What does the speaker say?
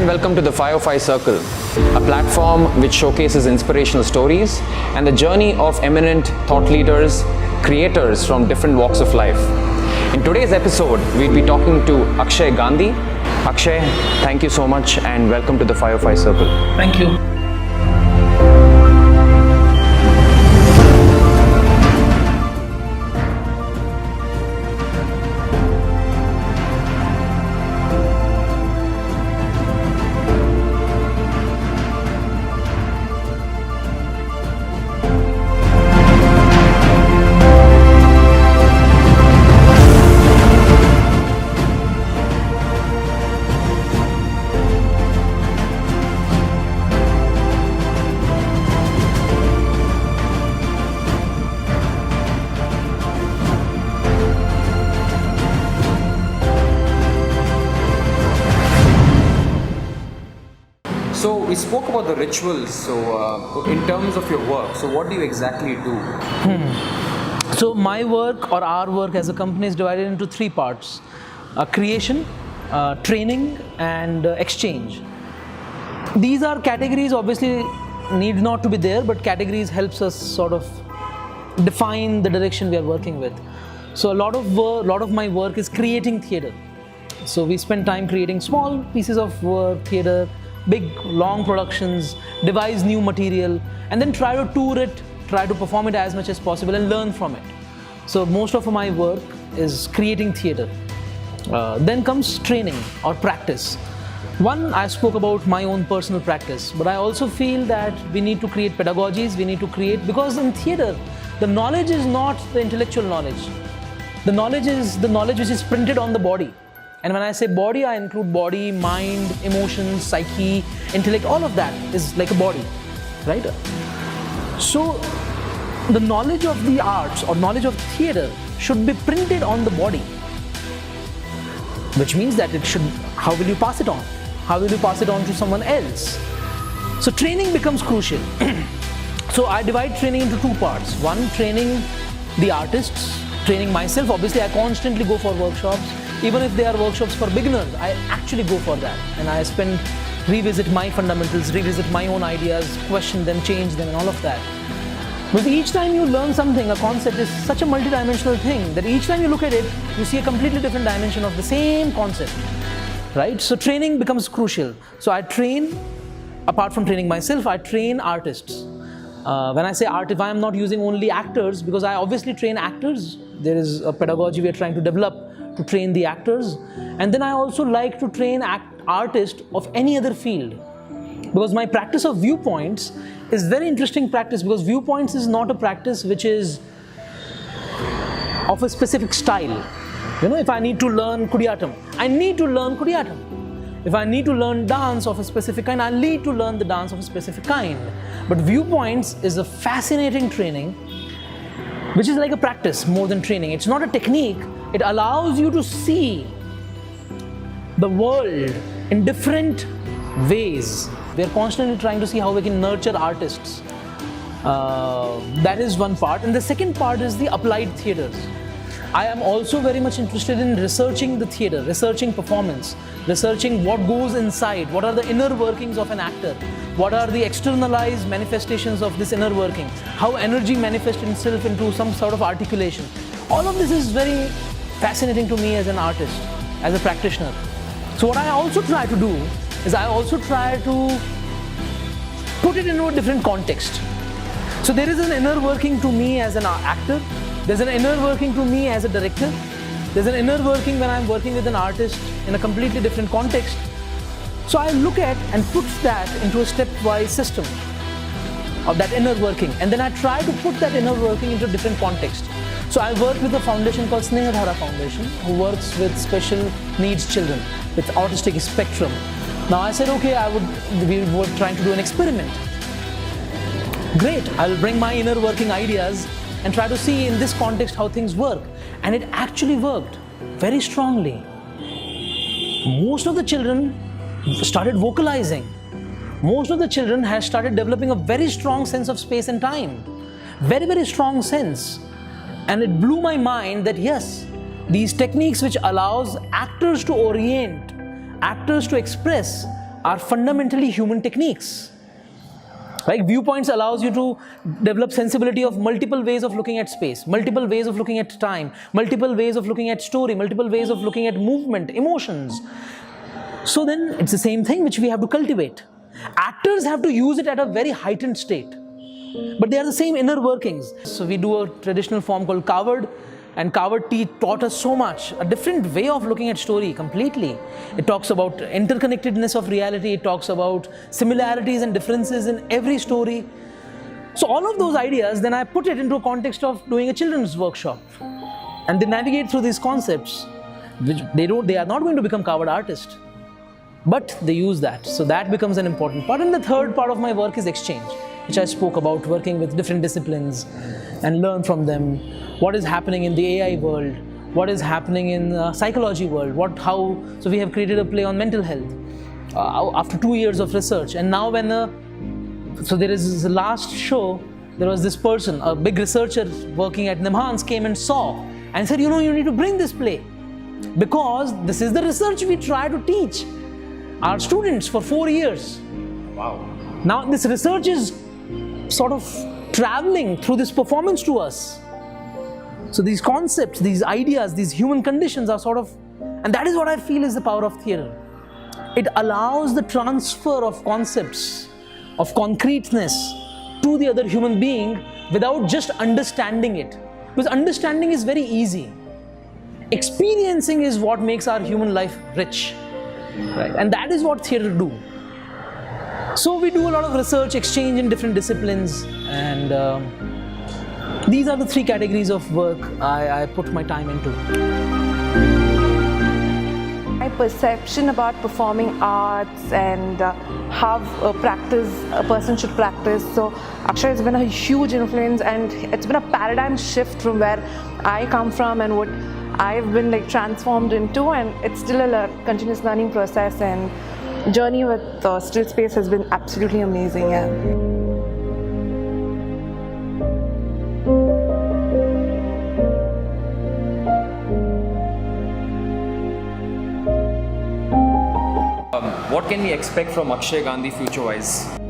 and welcome to the 505 Circle, a platform which showcases inspirational stories and the journey of eminent thought leaders, creators from different walks of life. In today's episode, we'll be talking to Akhshay Gandhi. Akshay, thank you so much and welcome to the 505 Circle. Thank you. So we spoke about the rituals. So in terms of your work, so what do you exactly do? So my work or our work as a company is divided into three parts: creation, training, and exchange. These are categories, obviously need not to be there, but categories helps us sort of define the direction we are working with. So a lot of my work is creating theatre. So we spend time creating small pieces of work, theatre, big long productions, devise new material, and then try to tour it, try to perform it as much as possible and learn from it. So most of my work is creating theatre. Then comes training or practice. One, I spoke about my own personal practice, but I also feel that we need to create pedagogies, we need to create, because in theatre, the knowledge is not the intellectual knowledge. The knowledge is the knowledge which is printed on the body. And when I say body, I include body, mind, emotions, psyche, intellect, all of that is like a body, right? So the knowledge of the arts or knowledge of theatre should be printed on the body, which means that it should, how will you pass it on? How will you pass it on to someone else? So training becomes crucial. So I divide training into two parts. One, training the artists, training myself. Obviously, I constantly go for workshops. Even if they are workshops for beginners, I actually go for that. And I revisit my fundamentals, revisit my own ideas, question them, change them, and all of that. But each time you learn something, a concept is such a multidimensional thing that each time you look at it, you see a completely different dimension of the same concept, right? So training becomes crucial. So I train, apart from training myself, I train artists. When I say art, if I am not using only actors, because I obviously train actors, there is a pedagogy we are trying to develop to train the actors. And then I also like to train artists of any other field, because my practice of viewpoints is very interesting practice, because viewpoints is not a practice which is of a specific style. You know, if I need to learn Kudiyattam, I need to learn Kudiyattam. If I need to learn dance of a specific kind, I need to learn the dance of a specific kind. But viewpoints is a fascinating training, which is like a practice more than training. It's not a technique. It allows you to see the world in different ways. We are constantly trying to see how we can nurture artists. That is one part. And the second part is the applied theatres. I am also very much interested in researching the theatre, researching performance, researching what goes inside, what are the inner workings of an actor, what are the externalized manifestations of this inner working, how energy manifests itself into some sort of articulation. All of this is very fascinating to me as an artist, as a practitioner. So what I also try to do is I also try to put it into a different context. So there is an inner working to me as an actor, there's an inner working to me as a director, there's an inner working when I'm working with an artist in a completely different context. So I look at and put that into a stepwise system of that inner working, and then I try to put that inner working into a different context. So I work with a foundation called Snehadhara Foundation, who works with special needs children with autistic spectrum. Now I said, okay, we were trying to do an experiment. Great, I'll bring my inner working ideas and try to see in this context how things work. And it actually worked very strongly. Most of the children started vocalizing. Most of the children have started developing a very strong sense of space and time. Very, very strong sense. And it blew my mind that yes, these techniques which allows actors to orient, actors to express, are fundamentally human techniques. Like viewpoints allows you to develop sensibility of multiple ways of looking at space, multiple ways of looking at time, multiple ways of looking at story, multiple ways of looking at movement, emotions. So then it's the same thing which we have to cultivate. Actors have to use it at a very heightened state, but they are the same inner workings. So we do a traditional form called Coward, and Coward taught us so much, a different way of looking at story completely. It talks about interconnectedness of reality, it talks about similarities and differences in every story. So all of those ideas, then I put it into a context of doing a children's workshop. And they navigate through these concepts, which they are not going to become Coward artists, but they use that. So that becomes an important part. And the third part of my work is exchange, which I spoke about, working with different disciplines and learn from them. What is happening in the AI world? What is happening in psychology world? So we have created a play on mental health after 2 years of research. And now so there is the last show, there was this person, a big researcher working at NIMHANS came and saw and said, you need to bring this play, because this is the research we try to teach our students for 4 years. Wow. Now this research is sort of traveling through this performance to us. So these concepts, these ideas, these human conditions are and that is what I feel is the power of theatre. It allows the transfer of concepts, of concreteness to the other human being without just understanding it. Because understanding is very easy. Experiencing is what makes our human life rich. Right? And that is what theatre do. So we do a lot of research, exchange in different disciplines, and these are the 3 categories of work I put my time into. My perception about performing arts and how a person should practice. So Akshay has been a huge influence, and it's been a paradigm shift from where I come from and what I've been transformed into, and it's still a continuous learning process, and journey with Still Space has been absolutely amazing. What can we expect from Akhshay Gandhi future-wise?